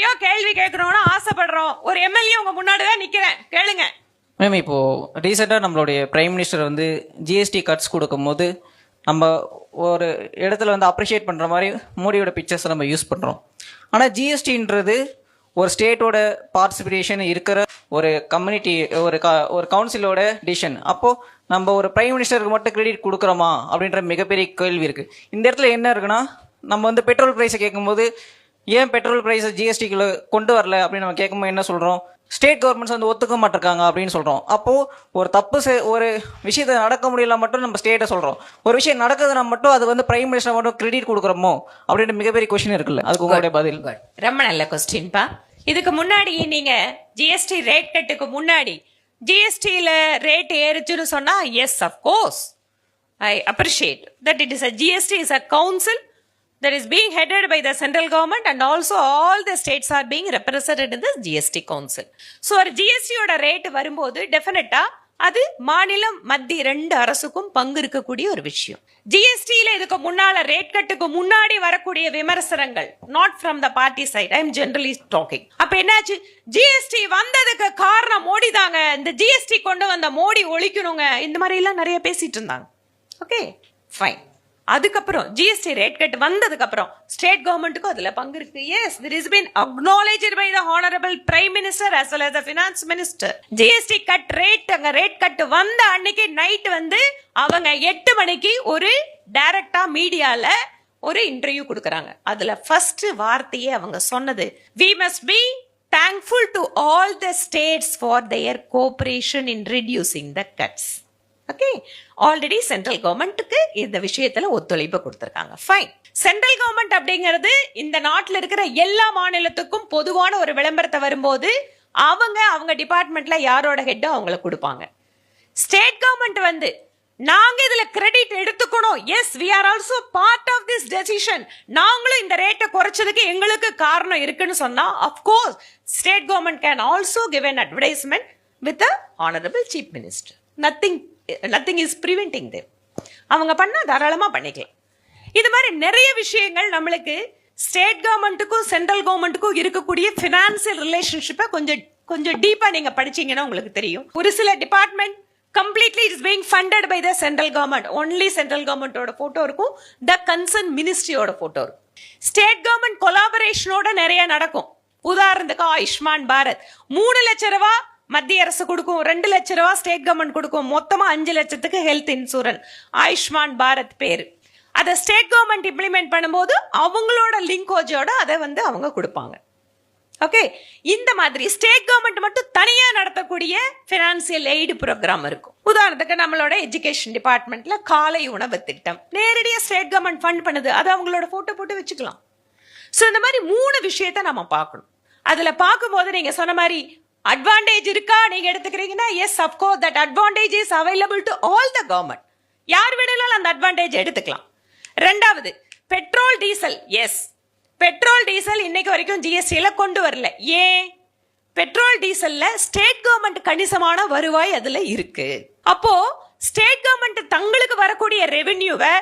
எத்தனையோ கேள்வி கேட்கணும்னு ஆசைப்படுறோம். ஒரு எம்எல்ஏ உங்க முன்னாடி தான் நிக்கிறேன், கேளுங்க. மேம் இப்போது ரீசெண்டாக நம்மளுடைய பிரைம் மினிஸ்டர் வந்து ஜிஎஸ்டி கட்ஸ் கொடுக்கும்போது நம்ம ஒரு இடத்துல வந்து அப்ரிஷியேட் பண்ணுற மாதிரி மோடியோட பிக்சர்ஸை நம்ம யூஸ் பண்ணுறோம். ஆனால் ஜிஎஸ்டின்றது ஒரு ஸ்டேட்டோட பார்ட்டிசிபேஷன் இருக்கிற ஒரு கம்யூனிட்டி ஒரு கவுன்சிலோட டிசிஷன். அப்போது நம்ம ஒரு பிரைம் மினிஸ்டருக்கு மட்டும் கிரெடிட் கொடுக்குறோமா அப்படின்ற மிகப்பெரிய கேள்வி இருக்குது. இந்த இடத்துல என்ன இருக்குன்னா, நம்ம வந்து பெட்ரோல் ப்ரைஸை கேட்கும்போது ஏன் பெட்ரோல் ப்ரைஸை ஜிஎஸ்டிக்குள்ள கொண்டு வரல அப்படின்னு நம்ம கேட்கும்போது என்ன சொல்கிறோம், ஸ்டேட் கவர்மெண்ட்ஸ் வந்து ஒத்துக்க மாட்டிருக்காங்க அப்படின்னு சொல்கிறோம். அப்போது ஒரு ஒரு விஷயத்தை நடக்க முடியல மட்டும் நம்ம ஸ்டேட்டை சொல்கிறோம், ஒரு விஷயம் நடக்குதுன்னா மட்டும் அது வந்து பிரைம் மினிஸ்டர் மட்டும் கிரெடிட் கொடுக்குறோமோ அப்படின்ற மிகப்பெரிய கொஸ்டின் இருக்குல்ல, அதுக்கு உங்களுடைய பதில்? ரொம்ப நல்ல கொஸ்டின்பா. இதுக்கு முன்னாடி நீங்க ஜிஎஸ்டி ரேட் கட்டுக்கு முன்னாடி ஜிஎஸ்டியில ரேட் ஏறுச்சுன்னு சொன்னா yes of course I appreciate that it is a GST is a council that is being headed by the central government and also all the states are being represented in the GST council. So ஒரு ஜிஎஸ்டியோட rate வரும்போது டெஃபினட்டா அது மாநிலம் மத்திய ரெண்டு அரசுக்கும் பங்கு இருக்கக்கூடிய ஒரு விஷயம். ஜிஎஸ்டியில இதுக்கு முன்னால ரேட் கட்டுக்கு முன்னாடி வரக்கூடிய விமர்சனங்கள் not from the party side, I am generally talking. அப்ப என்னாச்சு, ஜிஎஸ்டி வந்ததுக்கு காரணம் மோடி தாங்க, இந்த ஜிஎஸ்டி கொண்டு வந்த மோடி ஒழிக்கணுங்க, இந்த மாதிரி எல்லாம் நிறைய பேசிட்டு இருந்தாங்க. Okay fine. அதுக்கப்புறம் ஜிஎஸ்டி ரேட் கட் வந்ததுக்கு அப்புறம் ஸ்டேட் கவர்மெண்ட்டுக்கும் அதுல பங்கு இருக்கு. Yes, there has been acknowledged by the honorable prime minister as well as the finance minister. GST cut rate cut வந்த அன்னைக்கு நைட் வந்து அவங்க 8 மணிக்கு ஒரு டைரக்டா மீடியால ஒரு இன்டர்வியூ கொடுக்கறாங்க. அதுல ஃபர்ஸ்ட் வார்த்தையே அவங்க சொன்னது, we must be thankful to all the states for their cooperation in reducing the cuts. Okay, already central கவர்மெண்ட்டுக்கு இந்த விஷயத்துல ஒத்துழைப்பு கொடுத்திருக்காங்க. ஃபைன். சென்ட்ரல் கவர்மெண்ட் அப்படிங்கிறது இந்த நாட்டில் இருக்கிற எல்லா மாநிலத்துக்கும் பொதுவான ஒரு விளம்பரத்தை வரும்போது அவங்க டிபார்ட்மெண்ட்ல யாரோட ஹெட்டோ அவங்கள கொடுப்பாங்க. ஸ்டேட் கவர்மெண்ட் வந்து நாங்க இதுல கிரெடிட் எடுத்துக்கணும், yes we are also part of this decision, நாங்களும் இந்த ரேட்டை குறைச்சதுக்கு எங்களுக்கு காரணம் இருக்குன்னு சொன்னா of course state government can also give an advertisement with the honorable chief minister. Nothing is preventing them. அவங்க பண்ணா தாராளமா பண்ணிக்கலாம். இது மாதிரி நிறைய விஷயங்கள் நம்மளுக்கு ஸ்டேட் கவர்மெண்ட்டுக்கும் சென்ட்ரல் கவர்மெண்ட்டுக்கும் இருக்கக்கூடிய பினான்சியல் ரிலேஷன்ஷிப்பை கொஞ்சம் டீப்பா நீங்க படிச்சீங்கன்னா உங்களுக்கு தெரியும். ஒரு சில department completely it is being funded by the central government, only central government ஓட போட்டோ இருக்கும், the concerned ministry ஓட போட்டோ இருக்கும். ஸ்டேட் கவர்மெண்ட் கொலாபரேஷனோட நிறைய நடக்கும். உதாரணத்துக்கு ஆயுஷ்மான் பாரத் 3 லட்சம் ரூபாய் மத்திய அரசு கொடுக்கும், 2 லட்சம் ரூபாய் ஸ்டேட் கவர்மெண்ட் கொடுக்கும், மொத்தமா 5 லட்சத்துக்கு ஹெல்த் இன்சூரன்ஸ் ஆயுஷ்மான் பாரத் பேரு. அதை ஸ்டேட் கவர்மெண்ட் இம்ப்ளிமெண்ட் பண்ணும்போது அவங்களோட லிங்கோஜோட அதை வந்து அவங்க கொடுப்பாங்க. ஓகே, இந்த மாதிரி ஸ்டேட் கவர்மெண்ட் மட்டும் தனியா நடத்தக்கூடிய பினான்சியல் எய்டு ப்ரோக்ராம் இருக்கும். உதாரணத்துக்கு நம்மளோட எஜுகேஷன் டிபார்ட்மெண்ட்ல காலை உணவு திட்டம் நேரடியா ஸ்டேட் கவர்மெண்ட் ஃபண்ட் பண்ணுது, அதை அவங்களோட போட்டோ போட்டு வச்சுக்கலாம். ஸோ இந்த மாதிரி 3 விஷயத்த நம்ம பார்க்கணும். அதுல பார்க்கும்போது நீங்க சொன்ன மாதிரி அட்வான்டேஜ் இருக்கா நீங்க எடுத்துக்கிறீங்கன்னா yes of course that advantage is available to all the government. யார் வேணாலும் அந்த அட்வான்டேஜ் எடுத்துக்கலாம். ரெண்டாவது, petrol diesel, yes petrol diesel இன்னைக்கு வரைக்கும் ஜிஎஸ்டியில கொண்டு வரல. ஏன்? பெட்ரோல் டீசல்ல ஸ்டேட் கவர்மெண்ட் கணிசமான வருவாய் அதுல இருக்கு. அப்போ ஸ்டேட் கவர்மெண்ட் தங்களுக்கு வரக்கூடிய ரெவென்யூவை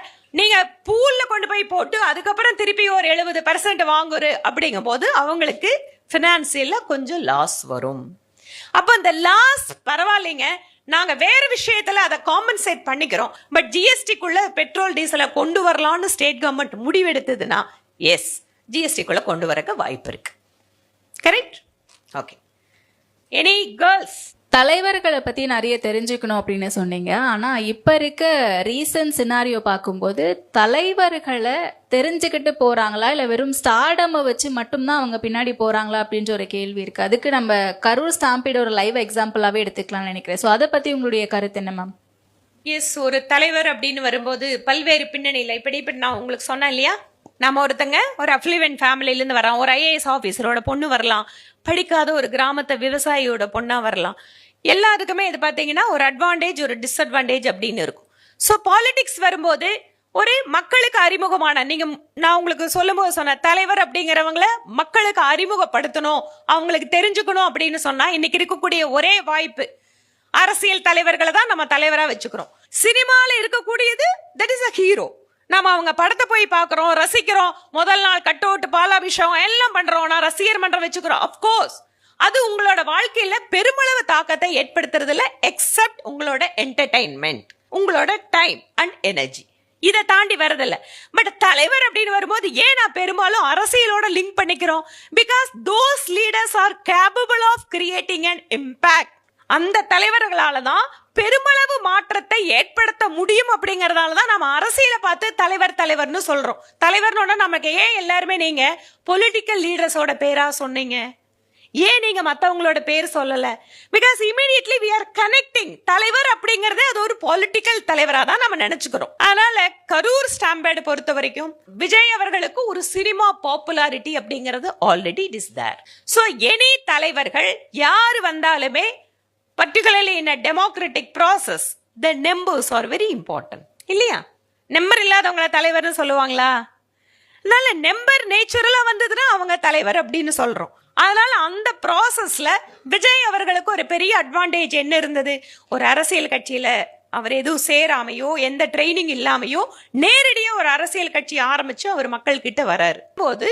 நீங்க பூல்ல கொண்டு போய் போட்டு அதுக்கப்புறம் திருப்பி ஒரு 70% வாங்குற அப்படிங்கும் போது அவங்களுக்கு பினான்சியல்ல கொஞ்சம் லாஸ் வரும். அப்ப அந்த லாஸ் பரவாயில்லைங்க, நாங்க வேற விஷயத்துல அதை காம்பன்சேட் பண்ணிக்கிறோம், பட் ஜிஎஸ்டிக்குள்ள பெட்ரோல் டீசலை கொண்டு வரலாம்னு ஸ்டேட் கவர்மெண்ட் முடிவெடுத்ததுன்னா எஸ் ஜிஎஸ்டிக்குள்ள கொண்டு வரக்க வாய்ப்பு இருக்கு. கரெக்ட்? ஓகே. Any girls? தலைவர்களை பத்தி நிறைய தெரிஞ்சுக்கணும் அப்படின்னு சொன்னீங்க. ஆனா இப்ப இருக்க ரீசன்ட் சினாரியோ பார்க்கும்போது தலைவர்களை தெரிஞ்சுக்கிட்டு போறாங்களா இல்ல வெறும் ஸ்டார்டமை வச்சு மட்டும்தான் அவங்க பின்னாடி போறாங்களா அப்படின்ற ஒரு கேள்வி இருக்கு. அதுக்கு நம்ம கரூர் ஸ்டாம்பீட் ஒரு லைவ் எக்ஸாம்பிளாவே எடுத்துக்கலாம்னு நினைக்கிறேன். ஸோ அதை பத்தி உங்களுடைய கருத்து என்ன மேம்? எஸ், ஒரு தலைவர் அப்படின்னு வரும்போது பல்வேறு பின்னணியில இப்படி நான் உங்களுக்கு சொன்னேன் இல்லையா, நம்ம ஒரு அஃப்ளூவென்ட் ஃபேமிலில இருந்து வரோம், ஒரு ஐஏஎஸ் ஆபீசரோட பொண்ணு வரலாம், படிக்காத ஒரு கிராமத்து விவசாயியோட பொண்ணா வரலாம். எல்லாருக்குமே இது பாத்தீங்கன்னா ஒரு அட்வான்டேஜ் ஒரு டிஸ்அட்வான்டேஜ் அப்படின்னு இருக்கும். ஸோ பாலிடிக்ஸ் வரும்போது ஒரு மக்களுக்கு அறிமுகமான நான் உங்களுக்கு சொல்லும் போது சொன்ன தலைவர் அப்படிங்கிறவங்கள மக்களுக்கு அறிமுகப்படுத்தணும், அவங்களுக்கு தெரிஞ்சுக்கணும் அப்படின்னு சொன்னா இன்னைக்கு இருக்கக்கூடிய ஒரே வாய்ப்பு அரசியல் தலைவர்களை தான் நம்ம தலைவரா வச்சுக்கிறோம். சினிமால இருக்கக்கூடியது தட் இஸ் அ ஹீரோ. நாம அவங்க படத்தை போய் பார்க்கறோம், ரசிக்கிறோம், முதல் நாள் கட் அவுட், பாலாபிஷேகம் எல்லாம் பண்றோம், நான் ரசிகர் மன்றம் வச்சுக்கிறோம். அப்கோர்ஸ் அது உங்களோட வாழ்க்கையில பெருமளவு தாக்கத்தை ஏற்படுத்துறதுல எக்ஸப்ட் உங்களோட என்டர்டைன்மெண்ட், உங்களோட டைம் அண்ட் எனர்ஜி, இதை தாண்டி வரதில்ல. பட் தலைவர் அப்படின்னு வரும்போது ஏன் நான் பெரும்பாலும் அரசியலோட லிங்க் பண்ணிக்கிறோம்? Because those leaders are capable of creating an impact. அந்த தலைவர்களால தான் பெருமளவு மாற்றத்தை ஏற்படுத்த முடியும். அப்படிங்கறதால தான் நம்ம அரசியலை பார்த்து தலைவர் தலைவர்னு சொல்றோம். தலைவர்னோட நமக்கு ஏன் எல்லாருமே நீங்க பொலிட்டிக்கல் லீடர்ஸோட பேரா சொன்னீங்க? ஏன் நீங்க மத்தவங்களோட பேர் சொல்லல? Because immediately we are connecting. தலைவர் அப்படிங்கறதே அது ஒரு பொலிட்டிக்கல் தலைவரா தான் நம்ம நினைச்சுக்கிறோம். அதனால கரூர் ஸ்டாம்பேட் பொறுத்த வரைக்கும் விஜய் அவர்களுக்கு ஒரு சினிமா பாப்புலாரிட்டி அப்படிங்கிறது already it is there. So any தலைவர்கள் யார் வந்தாலுமே particularly in a democratic process the numbers are very important. இல்லையா? நம்பர் இல்லாதவங்கள தலைவர்னு சொல்லுவாங்களா? அதனால நம்பர் நேச்சுரலா வந்ததுன்னா அவங்க தலைவர் அப்படின்னு சொல்றோம். அதனால அந்த ப்ராசஸ்ல விஜய் அவர்களுக்கு ஒரு பெரிய அட்வான்டேஜ் என்ன இருந்தது? ஒரு அரசியல் கட்சியில அவர் எதுவும் சேராமையோ எந்த ட்ரைனிங் இல்லாமையோ நேரடியா ஒரு அரசியல் கட்சி ஆரம்பிச்சு அவர் மக்கள் கிட்ட வராரு போது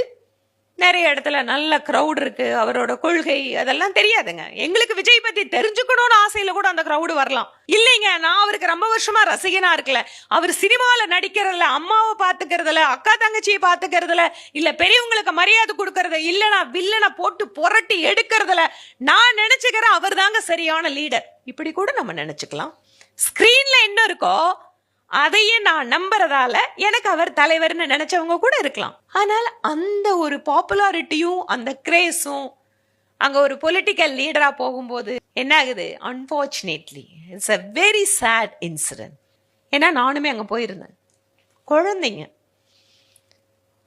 நிறைய இடத்துல நல்ல கிரௌட் இருக்கு. அவரோட கொள்கை அதெல்லாம் தெரியாதுங்க. எங்களுக்கு விஜய் பத்தி தெரிஞ்சுக்கணும்னு ஆசையில கூட அந்த கிரௌடு வரலாம். இல்லைங்க, நான் அவருக்கு ரொம்ப வருஷமா ரசிகனா இருக்கல. அவர் சினிமாவில் நடிக்கிறதுல, அம்மாவை பாத்துக்கிறதுல, அக்கா தங்கச்சியை பாத்துக்கிறதுல, இல்ல பெரியவங்களுக்கு மரியாதை கொடுக்கறது, இல்ல நான் வில்லனை போட்டு புரட்டி எடுக்கிறதுல நான் நினைச்சுக்கிறேன் அவர் தாங்க சரியான லீடர். இப்படி கூட நம்ம நினைச்சுக்கலாம். ஸ்கிரீன்ல என்ன இருக்கோ அதையே நான் நம்புறதால எனக்கு அவர் தலைவர்னு நினைச்சவங்க கூட இருக்கலாம். அதனால அந்த ஒரு பாப்புலாரிட்டியும் அந்த கிரேஸும் அங்க ஒரு பொலிட்டிக்கல் லீடரா போகும்போது என்ன ஆகுது? Unfortunately it's a very sad incident. ஏன்னா நானுமே அங்க போயிருந்தேன். குழந்தைங்க,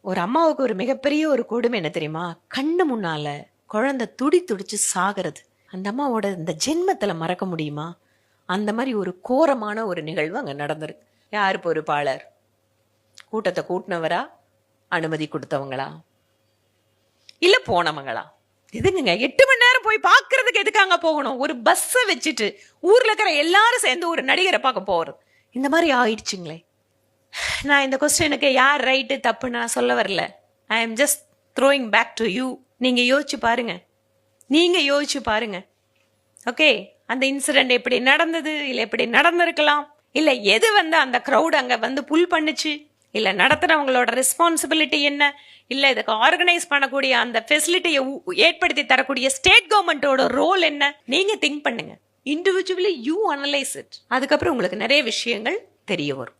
ஒரு அம்மாவுக்கு ஒரு மிகப்பெரிய ஒரு கொடுமை என்ன தெரியுமா? கண்ணு முன்னால குழந்தை துடிச்சு சாகிறது. அந்த அம்மாவோட இந்த ஜென்மத்துல மறக்க முடியுமா? அந்த மாதிரி ஒரு கோரமான ஒரு நிகழ்வு அங்க நடந்திருக்கு. யார் பொறுப்பாளர்? கூட்டத்தை கூட்டினவரா? அனுமதி கொடுத்தவங்களா? இல்ல போனவங்களா? எதுங்க 8 மணி நேரம் போய் பாக்குறதுக்கு எதுக்கு அங்க போகணும்? ஒரு பஸ்ஸை வச்சுட்டு ஊர்ல இருக்கிற எல்லாரும் சேர்ந்து ஒரு நடிகரை பார்க்க போறது. இந்த மாதிரி ஆயிடுச்சுங்களே. நான் இந்த கொஸ்டினுக்கு யார் ரைட்டு தப்புன்னு நான் சொல்ல வரல. I am just throwing back to you. நீங்க யோசிச்சு பாருங்க. ஓகே, அந்த இன்சிடென்ட் எப்படி நடந்தது, இல்ல எப்படி நடந்திருக்கலாம், இல்ல எது அந்த கிரௌட் அங்க புல் பண்ணுச்சு, இல்ல நடத்துறவங்களோட ரெஸ்பான்சிபிலிட்டி என்ன, இல்ல இதுக்கு ஆர்கனைஸ் பண்ணக்கூடிய அந்த ஃபெசிலிட்டியை ஏற்படுத்தி தரக்கூடிய ஸ்டேட் கவர்மெண்டோட ரோல் என்ன? நீங்க திங்க் பண்ணுங்க. Individually you analyse it. அதுக்கப்புறம் உங்களுக்கு நிறைய விஷயங்கள் தெரிய வரும்.